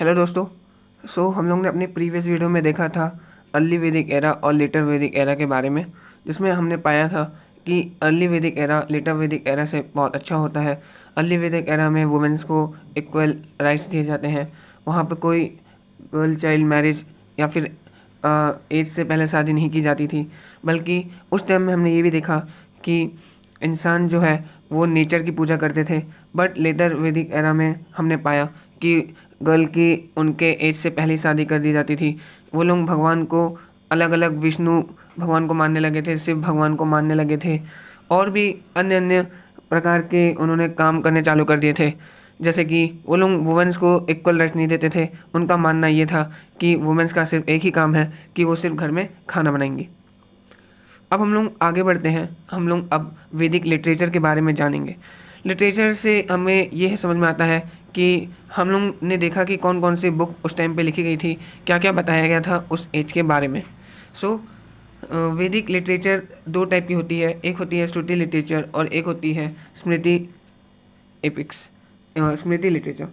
Hello दोस्तों। हम लोग ने अपनी प्रीवियस वीडियो में देखा था अर्ली वैदिक एरा और लेटर वैदिक एरा के बारे में, जिसमें हमने पाया था कि अर्ली वैदिक एरा लेटर वैदिक एरा से बहुत अच्छा होता है। अर्ली वैदिक एरा में वुमेन्स को इक्वल राइट्स दिए जाते हैं। वहाँ पर कोई गर्ल चाइल्ड मैरिज या फिर एज से पहले शादी नहीं की जाती थी, बल्कि उस टाइम में हमने ये भी देखा कि इंसान जो है वो नेचर की पूजा करते थे। बट लेटर वैदिक एरा में हमने पाया कि गर्ल की उनके एज से पहले शादी कर दी जाती थी। वो लोग भगवान को अलग अलग विष्णु भगवान को मानने लगे थे, शिव भगवान को मानने लगे थे, और भी अन्य अन्य प्रकार के उन्होंने काम करने चालू कर दिए थे। जैसे कि वो लोग वुमेन्स को इक्वल राइट नहीं देते थे। उनका मानना ये था कि वुमेन्स का सिर्फ एक ही काम है कि वो सिर्फ घर में खाना बनाएंगी। अब हम लोग आगे बढ़ते हैं। हम लोग अब वैदिक लिटरेचर के बारे में जानेंगे। लिटरेचर से हमें यह समझ में आता है कि हम लोग ने देखा कि कौन कौन सी बुक उस टाइम पे लिखी गई थी, क्या क्या बताया गया था उस एज के बारे में। वैदिक लिटरेचर दो टाइप की होती है। एक होती है श्रुति लिटरेचर और एक होती है स्मृति एपिक्स स्मृति लिटरेचर।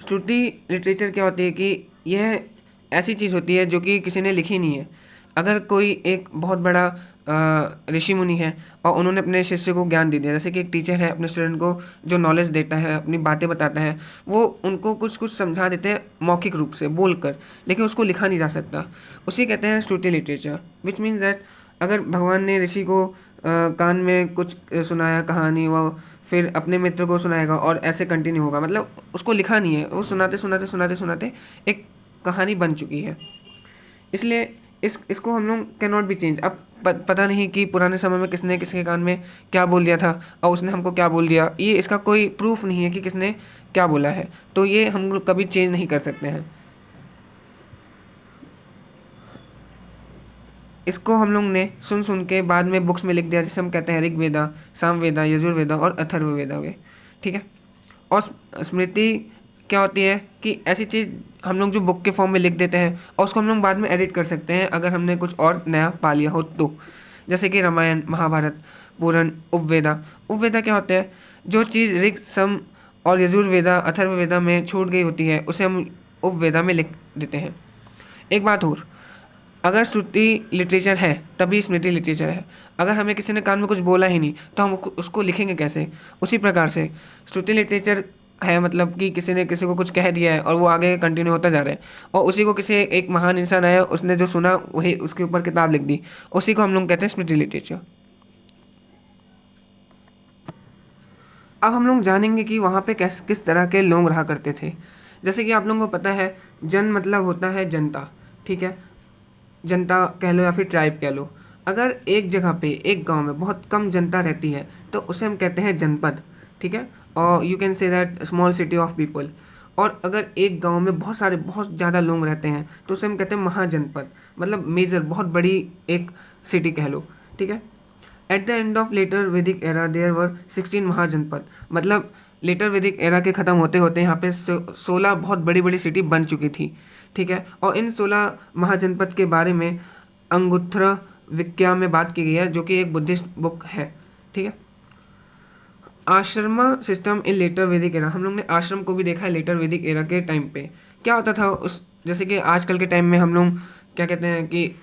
श्रुति लिटरेचर क्या होती है कि यह ऐसी चीज़ होती है जो कि किसी ने लिखी नहीं है। अगर कोई एक बहुत बड़ा ऋषि मुनि है और उन्होंने अपने शिष्य को ज्ञान दे दिया, जैसे कि एक टीचर है अपने स्टूडेंट को जो नॉलेज देता है, अपनी बातें बताता है, वो उनको कुछ कुछ समझा देते हैं मौखिक रूप से बोलकर, लेकिन उसको लिखा नहीं जा सकता। उसी कहते हैं श्रुति लिटरेचर, विच मीन्स दैट अगर भगवान ने ऋषि को कान में कुछ सुनाया कहानी, वो फिर अपने मित्र को सुनाएगा और ऐसे कंटिन्यू होगा। मतलब उसको लिखा नहीं है, वो सुनाते सुनाते सुनाते सुनाते एक कहानी बन चुकी है। इसलिए इसको हम लोग कैन नॉट बी चेंज। अब पता नहीं कि पुराने समय में किसने किसके कान में क्या बोल दिया था और उसने हमको क्या बोल दिया, ये इसका कोई प्रूफ नहीं है कि किसने क्या बोला है, तो ये हम लोग कभी चेंज नहीं कर सकते हैं। इसको हम लोग ने सुन सुन के बाद में बुक्स में लिख दिया, जिसे हम कहते हैं ऋग्वेदा, सामवेदा, यजुर्वेदा और अथर्ववेदा वे। ठीक है। और स्मृति क्या होती है कि ऐसी चीज़ हम लोग जो बुक के फॉर्म में लिख देते हैं और उसको हम लोग बाद में एडिट कर सकते हैं अगर हमने कुछ और नया पा लिया हो तो। जैसे कि रामायण, महाभारत, पुराण, उपवेदा। उपवेदा क्या होता है? जो चीज़ ऋग, सम और यजुर्वेदा, अथर्ववेदा में छूट गई होती है उसे हम उपवेदा में लिख देते हैं। एक बात और, अगर श्रुति लिटरेचर है तभी स्मृति लिटरेचर है। अगर हमें किसी ने कान में कुछ बोला ही नहीं तो हम उसको लिखेंगे कैसे? उसी प्रकार से श्रुति लिटरेचर है, मतलब कि किसी ने किसी को कुछ कह दिया है और वो आगे कंटिन्यू होता जा रहा है, और उसी को किसी एक महान इंसान आया, उसने जो सुना वही उसके ऊपर किताब लिख दी, उसी को हम लोग कहते हैं स्मृति लिटरेचर। अब हम लोग जानेंगे कि वहाँ पे किस तरह के लोग रहा करते थे। जैसे कि आप लोगों को पता है, जन मतलब होता है जनता। ठीक है, जनता कह लो या फिर ट्राइब कह लो। अगर एक जगह पे एक गांव में बहुत कम जनता रहती है तो उसे हम कहते हैं जनपद। ठीक है, और you can say that small city of people. और अगर एक गांव में बहुत ज़्यादा लोग रहते हैं तो उसे हम कहते हैं महाजनपद, मतलब मेजर, बहुत बड़ी एक सिटी कह लो। ठीक है। At the end of later Vedic era there were 16 mahajanapada. मतलब लेटर वैदिक एरा के ख़त्म होते होते यहाँ पे 16 बहुत बड़ी बड़ी सिटी बन चुकी थी। ठीक है, और इन 16 महाजनपद के बारे में अंगुत्थरा विज्ञा में बात की गई है, जो कि एक बुद्धिस्ट बुक है। ठीक है। आश्रम system in letter Vedic era. हम लोग ने आश्रम को भी देखा है लेटर वैदिक एरा के टाइम पे। क्या होता था उस, जैसे कि आजकल के टाइम में हम लोग क्या कहते हैं कि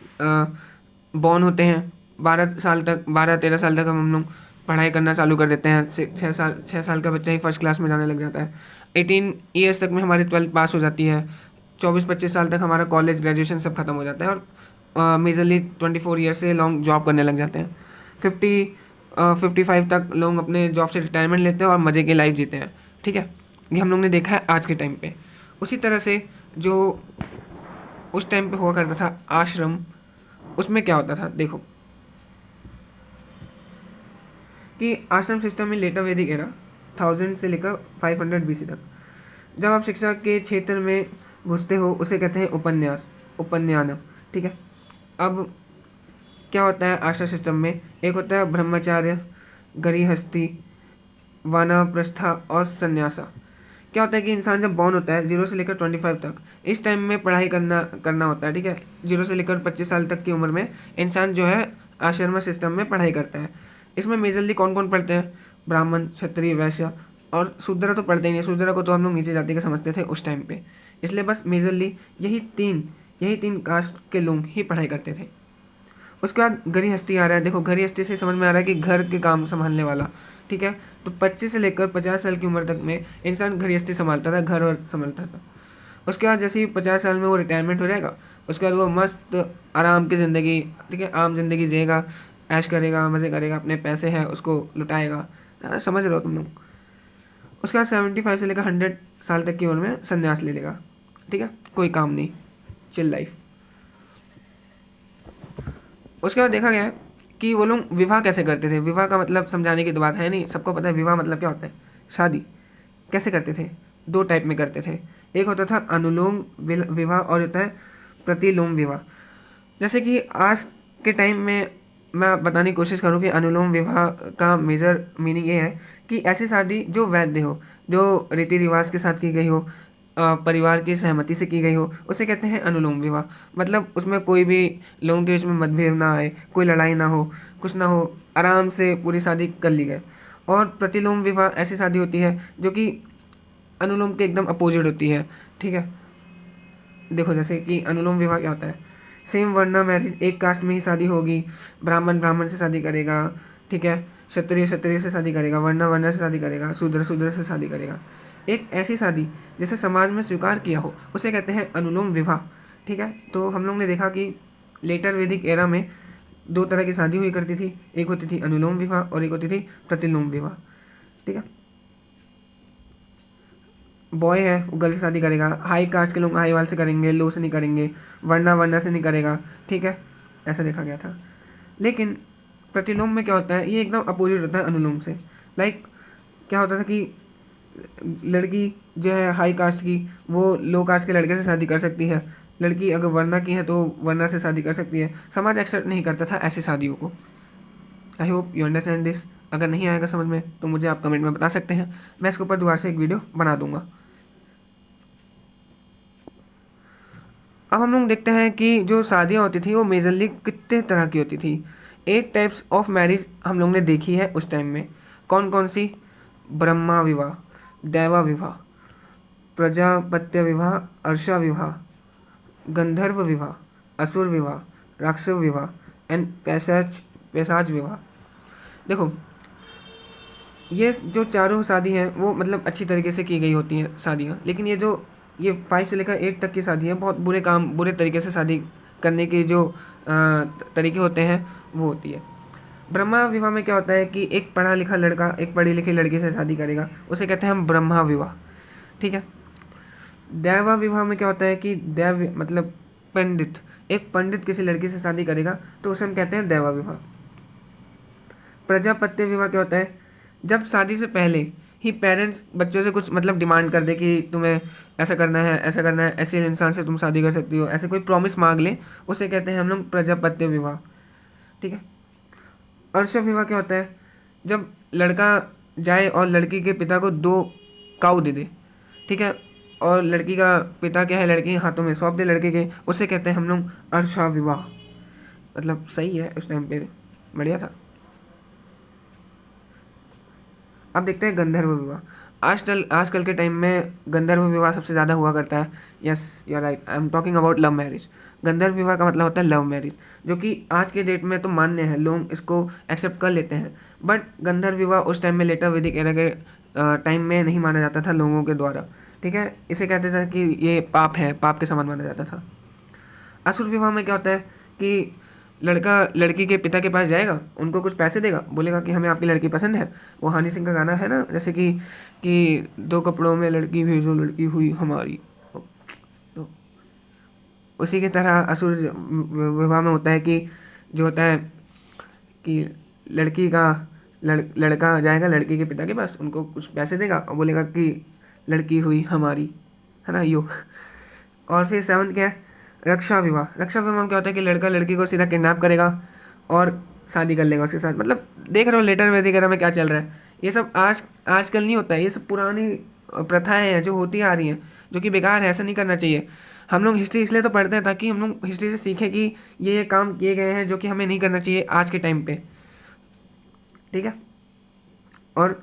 बॉर्न होते हैं, 12-13 साल तक हम लोग पढ़ाई करना चालू कर देते हैं। 6 साल का बच्चा ही फर्स्ट क्लास में जाने लग जाता है। 18 ईयर्स तक में हमारी 12th पास हो जाती है। 24-25 साल तक हमारा कॉलेज ग्रेजुएशन सब खत्म हो जाता है, और मेजरली 24 ईयर से लॉन्ग जॉब करने लग जाते हैं। 55 तक लोग अपने जॉब से रिटायरमेंट लेते हैं और मज़े की लाइफ जीते हैं। ठीक है, ये हम लोग ने देखा है आज के टाइम पे। उसी तरह से जो उस टाइम पे हुआ करता था आश्रम, उसमें क्या होता था देखो कि आश्रम सिस्टम में लेटर वैदिक एरा 1000 से लेकर 500 BC तक जब आप शिक्षा के क्षेत्र में घुसते हो उसे कहते हैं उपन्यास, उपन्यान। ठीक है। अब क्या होता है आश्रम सिस्टम में? एक होता है ब्रह्मचार्य, गृहस्थी, वानप्रस्था और संन्यासा। क्या होता है कि इंसान जब बॉर्न होता है 0 से लेकर 25 तक, इस टाइम में पढ़ाई करना होता है। ठीक है, 0 से लेकर 25 साल तक की उम्र में इंसान जो है आश्रम सिस्टम में पढ़ाई करता है। इसमें मेजरली कौन कौन पढ़ते हैं? ब्राह्मण, क्षत्रिय, वैश्य और शूद्र तो पढ़ते ही नहीं, शूद्र को तो हम लोग नीचे जाति का समझते थे उस टाइम पे। इसलिए बस मेजरली यही तीन कास्ट के लोग ही पढ़ाई करते थे। उसके बाद गृहस्थी आ रहा है। देखो गृहस्थी से समझ में आ रहा है कि घर के काम संभालने वाला, ठीक है। तो 25 से लेकर 50 साल की उम्र तक में इंसान गृहस्थी संभालता था, घर और संभालता था। उसके बाद जैसे ही 50 साल में वो रिटायरमेंट हो जाएगा, उसके बाद वो मस्त आराम की ज़िंदगी, ठीक है, आम जिंदगी जिएगा, ऐश करेगा, मज़े करेगा, अपने पैसे हैं उसको लुटाएगा। समझ रहे हो तुम लोग। उसके बाद 75 से लेकर 100 साल तक की उम्र में संन्यास ले लेगा, ठीक है, कोई काम नहीं, चिल लाइफ। उसके बाद देखा गया है कि वो लोग विवाह कैसे करते थे। विवाह का मतलब समझाने की तो बात है नहीं, सबको पता है विवाह मतलब क्या होता है, शादी। कैसे करते थे, दो टाइप में करते थे। एक होता था अनुलोम विवाह और होता है प्रतिलोम विवाह। जैसे कि आज के टाइम में मैं बताने की कोशिश करूँ कि अनुलोम विवाह का मेजर मीनिंग ये है कि ऐसी शादी जो वैध हो, जो रीति रिवाज के साथ की गई हो, परिवार की सहमति से की गई हो, उसे कहते हैं अनुलोम विवाह। मतलब उसमें कोई भी लोगों के बीच में मतभेद ना आए, कोई लड़ाई ना हो, कुछ ना हो, आराम से पूरी शादी कर ली गई। और प्रतिलोम विवाह ऐसी शादी होती है जो कि अनुलोम के एकदम अपोजिट होती है, ठीक है। देखो जैसे कि अनुलोम विवाह क्या होता है, सेम वर्ण मैरिज, एक कास्ट में ही शादी होगी, ब्राह्मण ब्राह्मण से शादी करेगा, ठीक है, क्षत्रिय क्षत्रिय से शादी करेगा, वर्ण वर्ण से शादी करेगा, शूद्र शूद्र से शादी करेगा। एक ऐसी शादी जिसे समाज में स्वीकार किया हो उसे कहते हैं अनुलोम विवाह, ठीक है। तो हम लोग ने देखा कि लेटर वैदिक एरा में दो तरह की शादी हुई करती थी, एक होती थी अनुलोम विवाह और एक होती थी प्रतिलोम विवाह, ठीक है। बॉय है वो गर्ल से शादी करेगा, हाई कास्ट के लोग हाई वाल से करेंगे, लो से नहीं करेंगे, वरना वरना से नहीं करेगा, ठीक है, ऐसा देखा गया था। लेकिन प्रतिलोम में क्या होता है, ये एकदम अपोजिट होता है अनुलोम से। लाइक क्या होता था कि लड़की जो है हाई कास्ट की वो लो कास्ट के लड़के से शादी कर सकती है, लड़की अगर वरना की है तो वरना से शादी कर सकती है। समाज एक्सेप्ट नहीं करता था ऐसी शादियों को। I hope you understand this. अगर नहीं आएगा समझ में तो मुझे आप कमेंट में बता सकते हैं, मैं इसके ऊपर दोबारा से एक वीडियो बना दूंगा। अब हम लोग देखते हैं कि जो शादियाँ होती थी वो मेजरली कितने तरह की होती थी। 8 टाइप्स ऑफ मैरिज हम लोग ने देखी है उस टाइम में। कौन कौन सी, ब्रह्मा विवाह, दैवा विवाह, प्रजापत्य विवाह, अर्षा विवाह, गंधर्व विवाह, असुर विवाह, राक्षस विवाह एंड पैसाज विवाह। देखो ये जो चारों शादी हैं वो मतलब अच्छी तरीके से की गई होती हैं शादियाँ, लेकिन ये 5 से लेकर 8 तक की शादी है, बहुत बुरे तरीके से शादी करने के जो तरीके होते हैं वो होती है। ब्रह्मा विवाह में क्या होता है कि एक पढ़ा लिखा लड़का एक पढ़ी लिखी लड़की से शादी करेगा, उसे कहते हैं हम ब्रह्मा विवाह, ठीक है। दैवा विवाह में क्या होता है कि दैव मतलब पंडित, एक पंडित किसी लड़की से शादी करेगा तो उसे हम कहते हैं दैवा विवाह। प्रजापत्य विवाह क्या होता है, जब शादी से पहले ही पेरेंट्स बच्चों से कुछ मतलब डिमांड कर दे कि तुम्हें ऐसा करना है ऐसा करना है, ऐसे इंसान से तुम शादी कर सकती हो, ऐसे कोई प्रॉमिस मांग ले, उसे कहते हैं हम लोग प्रजापत्य विवाह, ठीक है। अर्ष विवाह क्या होता है, जब लड़का जाए और लड़की के पिता को 2 काऊ दे दे, ठीक है, और लड़की का पिता क्या है लड़की के हाथों में सौंप दे लड़के के, उसे कहते हैं हम लोग अर्षा विवाह। मतलब सही है, उस टाइम पे बढ़िया था। अब देखते हैं गंधर्व विवाह। आजकल के टाइम में गंधर्व विवाह सबसे ज़्यादा हुआ करता है। Yes you are right, I am talking about love marriage. गंधर्व विवाह का मतलब होता है लव मैरिज, जो कि आज के डेट में तो मान्य है, लोग इसको एक्सेप्ट कर लेते हैं। बट गंधर्व विवाह उस टाइम में लेटर वैदिक एरा के टाइम में नहीं माना जाता था लोगों के द्वारा, ठीक है। इसे कहते थे कि ये पाप है, पाप के समान माना जाता था। असुर विवाह में क्या होता है कि लड़का लड़की के पिता के पास जाएगा, उनको कुछ पैसे देगा, बोलेगा कि हमें आपकी लड़की पसंद है। वो हनी सिंह का गाना है ना, जैसे कि 2 कपड़ों में लड़की भेजो लड़की हुई हमारी, तो उसी की तरह असुर विवाह में होता है कि जो होता है कि लड़की का लड़का जाएगा लड़की के पिता के पास, उनको कुछ पैसे देगा और बोलेगा कि लड़की हुई हमारी, है ना यो। और फिर 7th क्या है, रक्षा विवाह। रक्षा विवाह में क्या होता है कि लड़का लड़की को सीधा किडनैप करेगा और शादी कर लेगा उसके साथ। मतलब देख रहे हो लेटर वैदिक एरा में क्या चल रहा है। ये सब आजकल नहीं होता है, ये सब पुरानी प्रथाएं हैं जो होती आ रही हैं, जो कि बेकार है, ऐसा नहीं करना चाहिए। हम लोग हिस्ट्री इसलिए तो पढ़ते हैं ताकि हम लोग हिस्ट्री से सीखें कि ये काम किए गए हैं जो कि हमें नहीं करना चाहिए आज के टाइम पे, ठीक है। और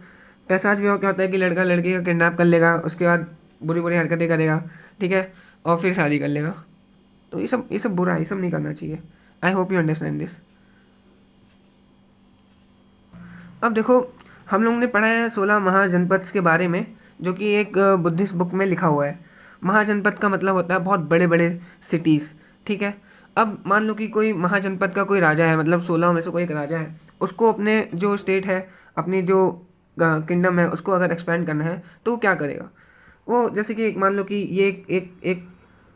पैशाच विवाह क्या होता है कि लड़का लड़की का किडनैप कर लेगा, उसके बाद बुरी बुरी हरकतें करेगा, ठीक है, और फिर शादी कर लेगा। तो ये सब बुरा है, ये सब नहीं करना चाहिए। I hope you understand this. अब देखो, हम लोगों ने पढ़ा है 16 महाजनपद के बारे में, जो कि एक बुद्धिस्ट बुक में लिखा हुआ है। महाजनपद का मतलब होता है बहुत बड़े बड़े सिटीज़, ठीक है। अब मान लो कि कोई महाजनपद का कोई राजा है, मतलब 16 में से कोई एक राजा है, उसको अपने जो स्टेट है, अपनी जो किंगडम है, उसको अगर एक्सपेंड करना है तो वो क्या करेगा। वो जैसे कि मान लो कि ये एक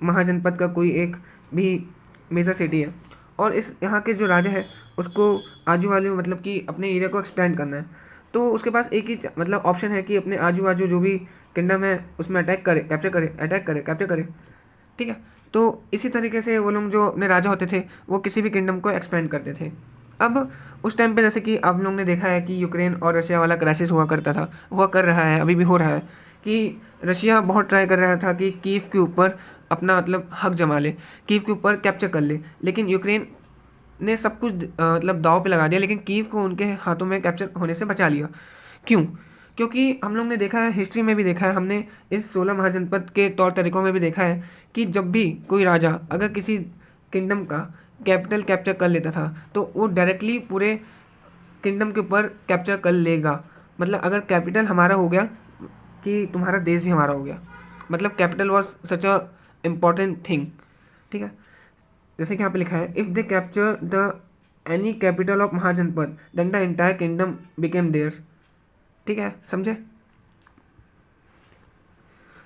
महाजनपद का कोई एक भी मेजर सिटी है, और इस यहाँ के जो राजा है उसको आजू बाजू मतलब कि अपने एरिया को एक्सपेंड करना है। तो उसके पास एक ही मतलब ऑप्शन है कि अपने आजू बाजू जो भी किंगडम है उसमें अटैक करे, कैप्चर करे, अटैक करे, कैप्चर करे, ठीक है। तो इसी तरीके से वो लोग जो अपने राजा होते थे वो किसी भी किंगडम को एक्सपेंड करते थे। अब उस टाइम पे जैसे कि आप लोग ने देखा है कि यूक्रेन और रशिया वाला क्राइसिस हुआ करता था, हुआ कर रहा है, अभी भी हो रहा है, कि रशिया बहुत ट्राई कर रहा था कि कीव के ऊपर अपना मतलब हक जमा ले, कीव के ऊपर कैप्चर कर ले, लेकिन यूक्रेन ने सब कुछ मतलब दाव पे लगा दिया, लेकिन कीव को उनके हाथों में कैप्चर होने से बचा लिया। क्यों? क्योंकि हम लोग ने देखा है, हिस्ट्री में भी देखा है, हमने इस 16 महाजनपद के तौर तरीकों में भी देखा है कि जब भी कोई राजा अगर किसी किंगडम का कैपिटल कैप्चर कर लेता था तो वो डायरेक्टली पूरे किंगडम के ऊपर कैप्चर कर लेगा। मतलब अगर कैपिटल हमारा हो गया कि तुम्हारा देश भी हमारा हो गया, मतलब capital was such a important thing, ठीक है। जैसे कि यहाँ पे लिखा है, if they capture the any capital of mahajanapada then the entire kingdom became theirs, ठीक है, समझे।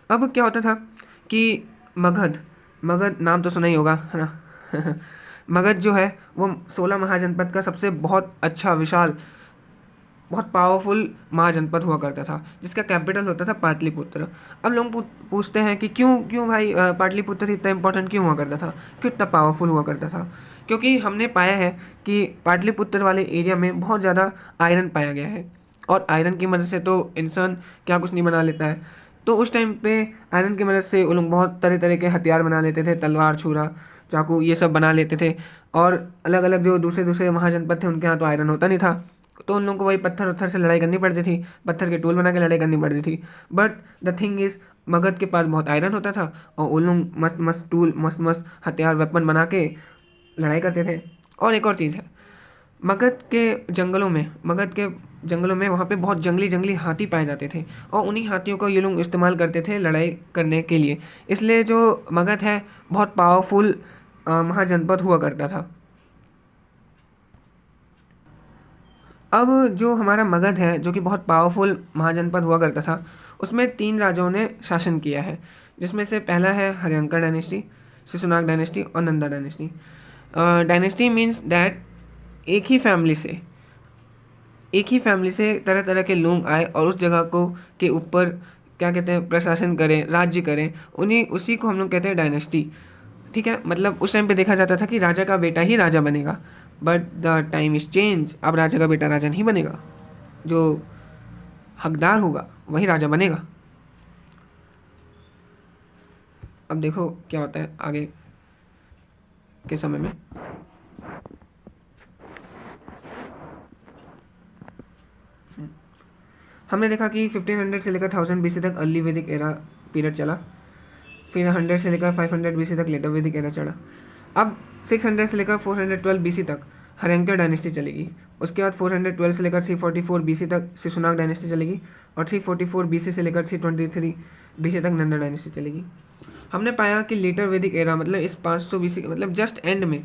अब क्या होता था कि मगध, मगध नाम तो सुना ही होगा, है ना। मगध जो है वो 16 महाजनपद का सबसे बहुत अच्छा विशाल बहुत पावरफुल महाजनपद हुआ करता था, जिसका कैपिटल होता था पाटलिपुत्र। अब लोग पूछते हैं कि क्यों क्यों भाई पाटलिपुत्र इतना इंपॉर्टेंट क्यों हुआ करता था, क्यों इतना पावरफुल हुआ करता था। क्योंकि हमने पाया है कि पाटलिपुत्र वाले एरिया में बहुत ज़्यादा आयरन पाया गया है, और आयरन की मदद से तो इंसान क्या कुछ नहीं बना लेता है। तो उस टाइम पे आयरन की मदद से वो लोग बहुत तरह तरह के हथियार बना लेते थे, तलवार, छुरा, चाकू, ये सब बना लेते थे। और अलग अलग जो दूसरे दूसरे महाजनपद थे उनके यहाँ तो आयरन होता नहीं था, तो उन लोगों को वही पत्थर उत्थर से लड़ाई करनी पड़ती थी, पत्थर के टूल बना के लड़ाई करनी पड़ती थी। But the thing is, Magadh के पास बहुत आयरन होता था, और उन लोग मस्त मस्त टूल, मस्त मस्त हथियार, वेपन बना के लड़ाई करते थे। और एक और चीज़ है, मगध के जंगलों में वहाँ पे बहुत जंगली जंगली हाथी पाए जाते थे, और उन्हीं हाथियों को ये लोग इस्तेमाल करते थे लड़ाई करने के लिए। इसलिए जो मगध है बहुत पावरफुल महाजनपद हुआ करता था। अब जो हमारा मगध है, जो कि बहुत पावरफुल महाजनपद हुआ करता था, उसमें 3 राजाओं ने शासन किया है, जिसमें से पहला है हर्यंकर डायनेस्टी, शिशुनाग डायनेस्टी और Nanda dynasty. Dynasty means that एक ही फैमिली से तरह तरह के लोग आए और उस जगह को के ऊपर क्या कहते हैं, प्रशासन करें, राज्य करें, उन्हीं उसी को हम लोग कहते हैं डायनेस्टी, ठीक है। मतलब उस टाइम पे देखा जाता था कि राजा का बेटा ही राजा बनेगा, but the time is change, अब राजा का बेटा राजा नहीं बनेगा, जो हकदार होगा वही राजा बनेगा। अब देखो क्या होता है आगे के समय में। हमने देखा कि 1500 से लेकर 1000 BC तक अर्ली वैदिक एरा पीरियड चला, फिर 100 से लेकर 500 BC तक लेटर वैदिक एरा चला। अब 600 से लेकर 412 BC तक हर्यंकर डायनेस्टी चलेगी। उसके बाद 412 से लेकर 344 BC तक शिशुनाग डायनेस्टी चलेगी, और 344 BC से लेकर 323 BC तक नंदा डायनेस्टी चलेगी। हमने पाया कि लेटर वैदिक एरा मतलब इस 500 BC मतलब जस्ट एंड में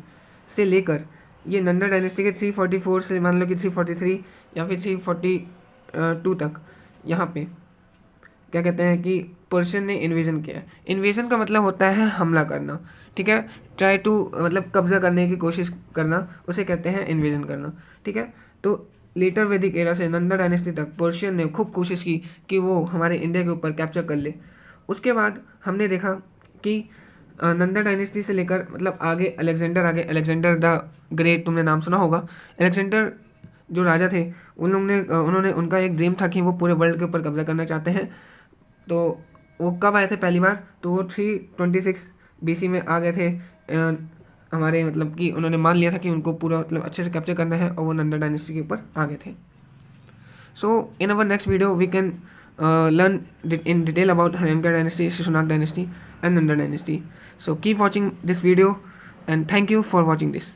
से लेकर ये नंदा डायनेस्टी के 344 से मान लो कि 343 या फिर 342 तक, यहाँ पे क्या कहते हैं कि पर्शियन ने इन्वेजन किया। इन्वेजन का मतलब होता है हमला करना, ठीक है, ट्राई टू मतलब कब्जा करने की कोशिश करना, उसे कहते हैं इन्वेजन करना, ठीक है। तो लेटर वैदिक एरा से नंदा डायनेस्टी तक पर्शियन ने खूब कोशिश की कि वो हमारे इंडिया के ऊपर कैप्चर कर ले। उसके बाद हमने देखा कि नंदा डायनेस्टी से लेकर मतलब आगे अलेक्जेंडर द ग्रेट, तुमने नाम सुना होगा। अलेक्जेंडर जो राजा थे उन्होंने उनका एक ड्रीम था कि वो पूरे वर्ल्ड के ऊपर कब्जा करना चाहते हैं। तो वो कब आए थे पहली बार, तो वो 326 BC में आ गए थे। हमारे मतलब कि उन्होंने मान लिया था कि उनको पूरा मतलब अच्छे से कैप्चर करना है, और वो नंदा डायनेस्टी के ऊपर आ गए थे। So in our next video, we can learn in detail about Haryanka dynasty, Shishnak dynasty, and Nanda dynasty. So keep watching this video, and thank you for watching this.